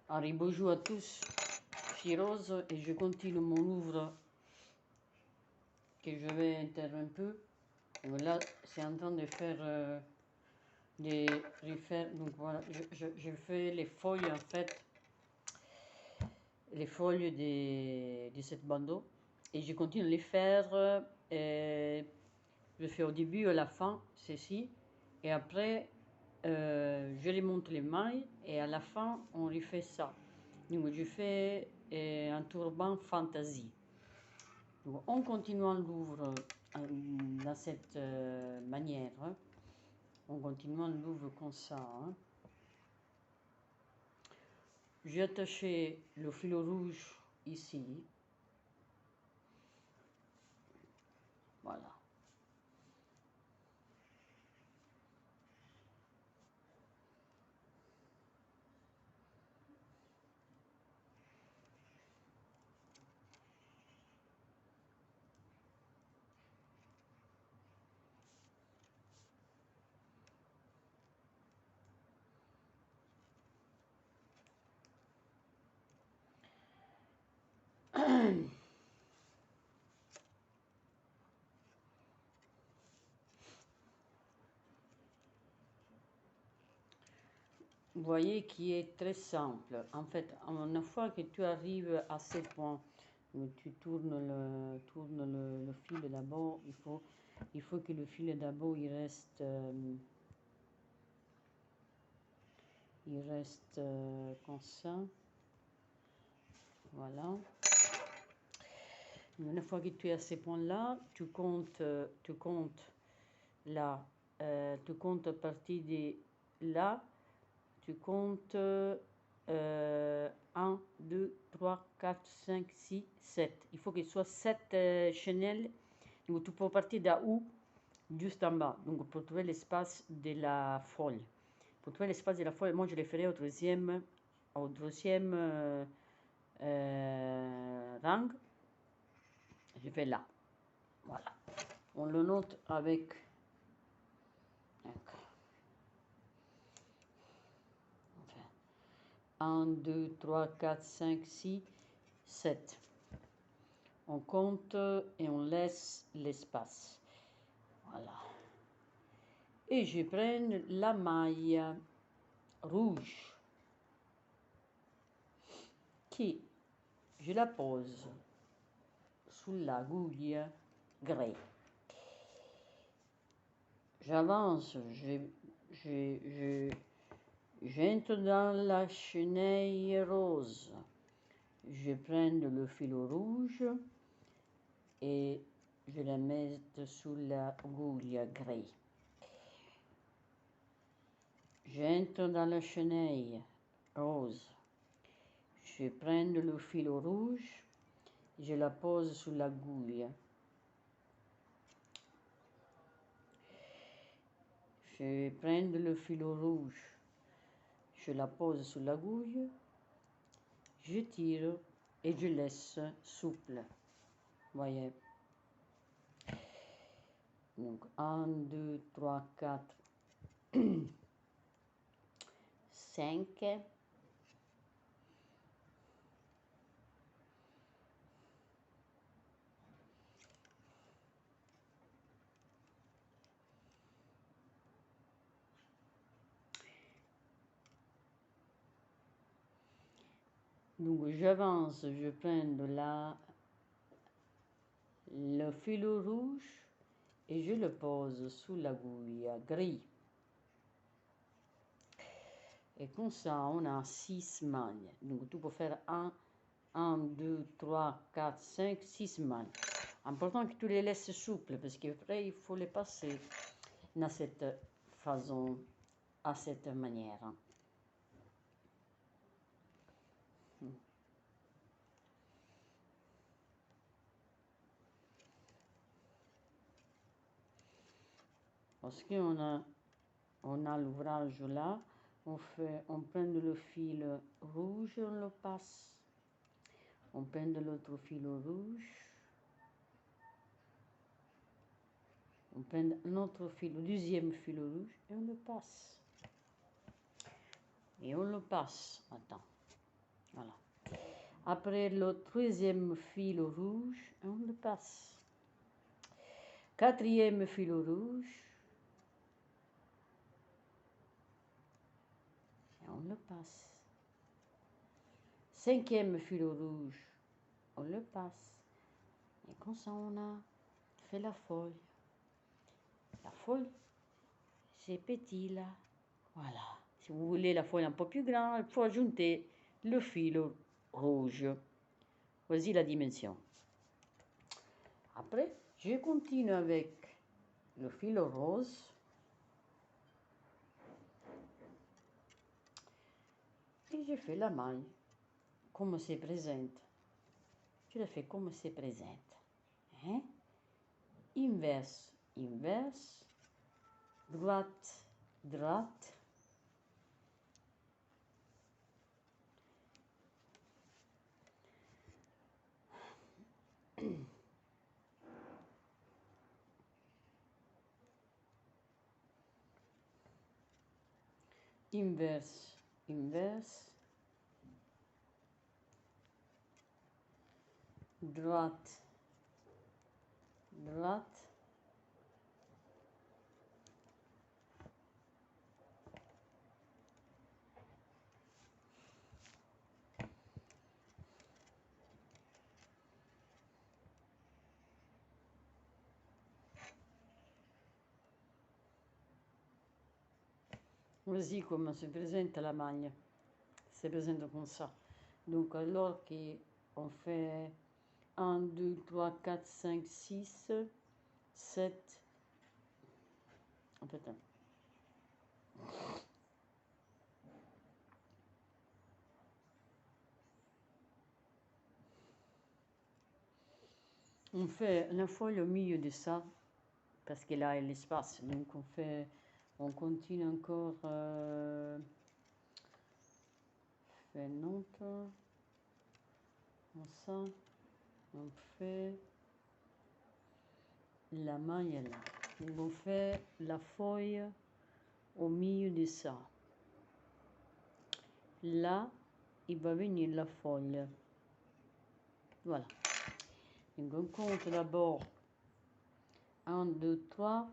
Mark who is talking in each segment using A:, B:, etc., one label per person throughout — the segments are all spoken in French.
A: Allez, bonjour à tous, je suis Rose et je continue mon livre que je vais interrompre un peu. Donc là, c'est en train de faire des refaire. Donc voilà, je fais les feuilles en fait, les feuilles de cette bandeau et je continue à les faire. Je fais au début et à la fin ceci et après je les monte les mailles et à la fin on refait ça. Donc je fais un turban fantasy. Donc, en continuant l'ouvre dans cette manière, hein, en continuant l'ouvre comme ça, hein. J'ai attaché le fil rouge ici, voilà. Vous voyez qui est très simple. En fait, une fois que tu arrives à ce point, tu tournes le fil d'abord. Il faut que le fil d'abord il reste comme ça. Voilà. Une fois que tu es à ce point-là, tu comptes là, tu comptes à partir de là, tu comptes 1, 2, 3, 4, 5, 6, 7. Il faut qu'il soit 7 chenilles. Donc tu peux partir d'à où juste en bas. Donc pour trouver l'espace de la folle. Pour trouver l'espace de la folle, moi je le ferai au deuxième rang. Je fais là. Voilà. On le note avec 1, 2, 3, 4, 5, 6, 7. On compte et on laisse l'espace. Voilà. Et je prends la maille rouge qui je la pose sull'aiguille gray. J'avance, j'entre dans la chenille rose. Je prends le fil rouge et je la mets sous l'aiguille gray. J'entre dans la chenille rose. Je prends le fil rouge, je la pose sur l'aiguille. Je prends le fil rouge, je la pose sur l'aiguille, je tire et je laisse souple. Voyez. Donc 1, 2, 3, 4, 5. Donc j'avance, je prends le fil rouge et je le pose sous l'aiguille gris. Et comme ça, on a 6 mailles. Donc tu peux faire 1, 2, 3, 4, 5, 6 mailles. Important que tu les laisses souples parce qu'après il faut les passer dans cette façon, à cette manière. Parce on a l'ouvrage là, on prend le fil rouge, on le passe. On prend l'autre fil rouge. On prend notre fil, le deuxième fil rouge et on le passe. Et on le passe. Attends. Après le troisième fil rouge, on le passe. Quatrième fil rouge, et on le passe. Cinquième fil rouge, on le passe. Et comme ça, on a fait la feuille. La feuille, c'est petit là. Voilà. Si vous voulez la feuille un peu plus grande, il faut ajouter le fil rouge. Voici la dimension. Après, je continue avec le fil rose. Et je fais la maille comme c'est présente. Je la fais comme c'est présente. Hein? Inverse, inverse. Droite, droite. Inverse, inverse. Droite, droite. Voici comment se présente la magne. C'est présente comme ça. Donc alors qu'on fait 1, 2, 3, 4, 5, 6, 7. En fait, on fait la feuille au milieu de ça, parce que là, il y a l'espace. Donc on continue encore, fait Nantes, comme ça, on fait la maille là. Donc on fait la feuille au milieu de ça. Là, il va venir la feuille. Voilà. Donc on compte d'abord 1, 2, 3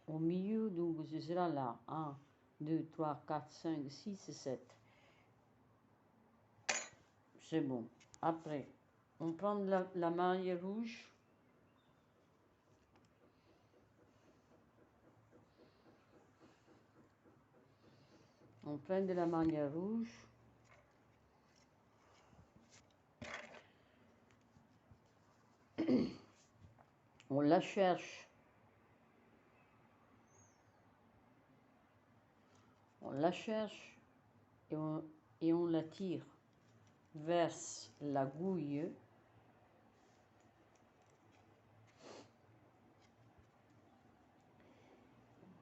A: au milieu, donc ce sera là 1, 2, 3, 4, 5, 6, 7. C'est bon. Après, on prend la maille rouge. On prend de la maille rouge. On la cherche. On la cherche et on la tire vers l'aiguille.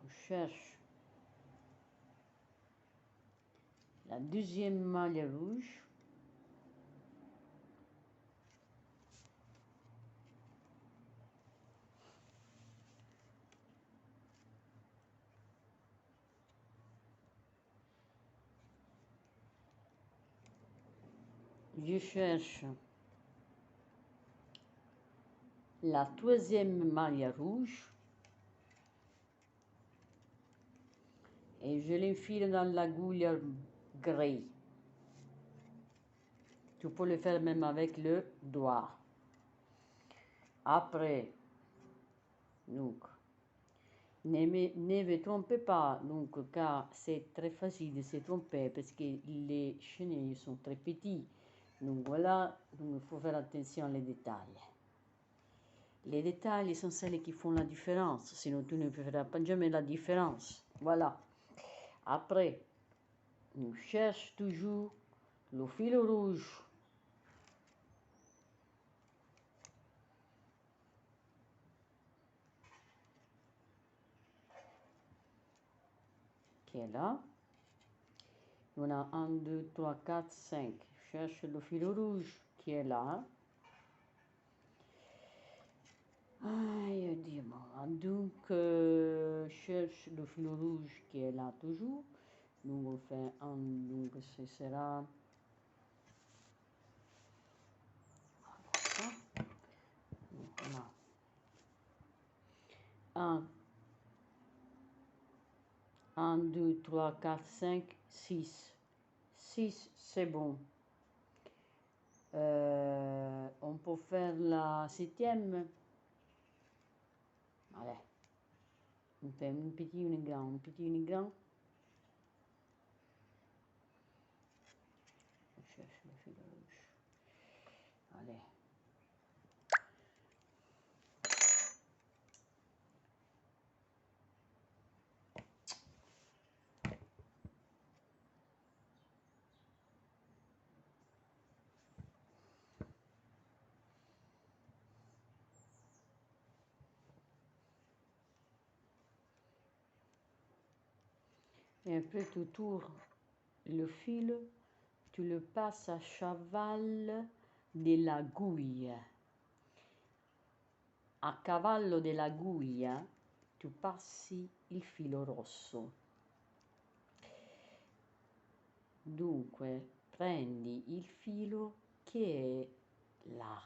A: On cherche la deuxième maille rouge. Je cherche la troisième maille rouge et je l'enfile dans l'aiguille grise. Tu peux le faire même avec le doigt. Après, donc, ne vous trompez pas, donc, car c'est très facile de se tromper parce que les chenilles sont très petits. Donc voilà, donc il faut faire attention aux détails. Les détails sont celles qui font la différence, sinon tu ne feras pas jamais la différence. Voilà. Après, on cherche toujours le fil rouge. Qui est là. On a 1, 2, 3, 4, 5. Cherche le fil rouge qui est là. Aïe, dis-moi. Donc, cherche le fil rouge qui est là toujours. Donc, on fait un, donc ce sera 1, 1, 2, 3, 4, 5, 6. 6, c'est bon. On peut faire la 7e. Allez. On fait un petit, un grand, un petit, un grand. Je cherche le fil rouge. Allez. Et après, tu tournes le fil, tu le passes à cheval de l'aiguille. A cavallo dell'aguia tu passi il filo rosso. Dunque, prendi il filo che è là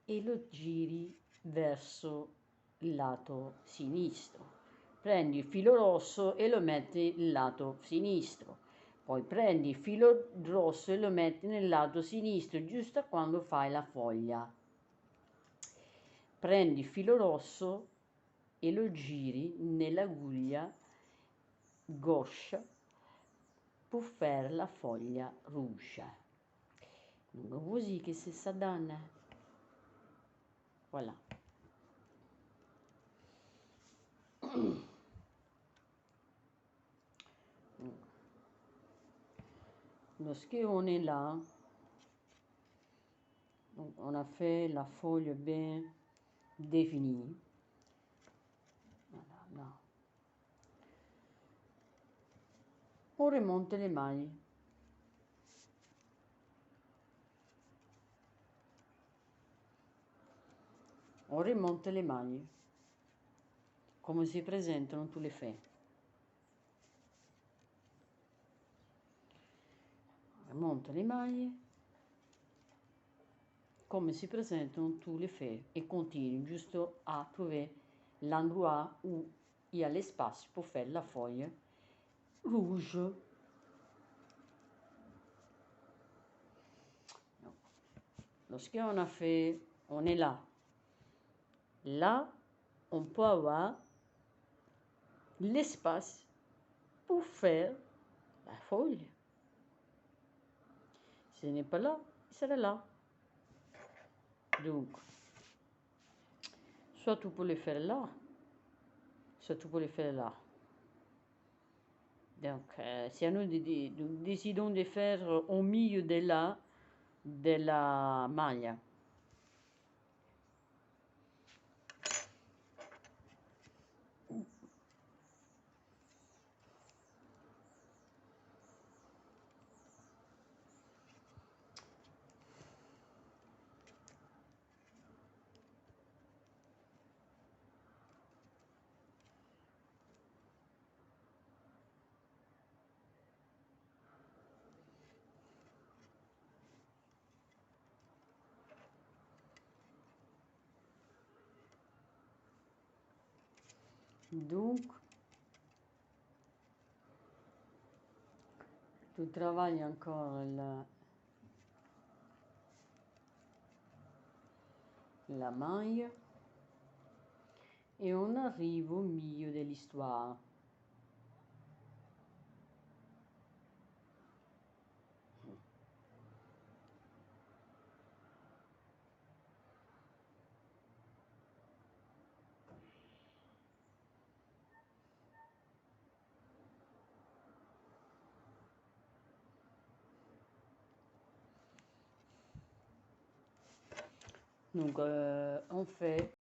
A: e lo giri verso il lato sinistro. Prendi il filo rosso e lo metti nel lato sinistro. Poi prendi il filo rosso e lo metti nel lato sinistro, giusto quando fai la foglia. Prendi il filo rosso e lo giri nell'aguglia gauche pour faire la foglia rouge. Così che se ça donne. Voilà. Lorsque on est là, donc on a fait la feuille bien définie. Voilà, là. On remonte les mailles. On remonte le maglie, come si presentano tutte le fè. Remonto le maglie, come si presentano tutte le fè e continui giusto a trovare l'endroit où il y a l'espace pour faire la feuille rouge. Lorsqu'on a fait, on est là. Là, on peut avoir l'espace pour faire la feuille. Si ce n'est pas là, il sera là. Donc, soit tu peux le faire là, soit tu peux le faire là. Donc, si nous décidons de faire au milieu de la maglia. Donc, tu travailles encore la maille et on arrive au milieu de l'histoire. Donc, on fait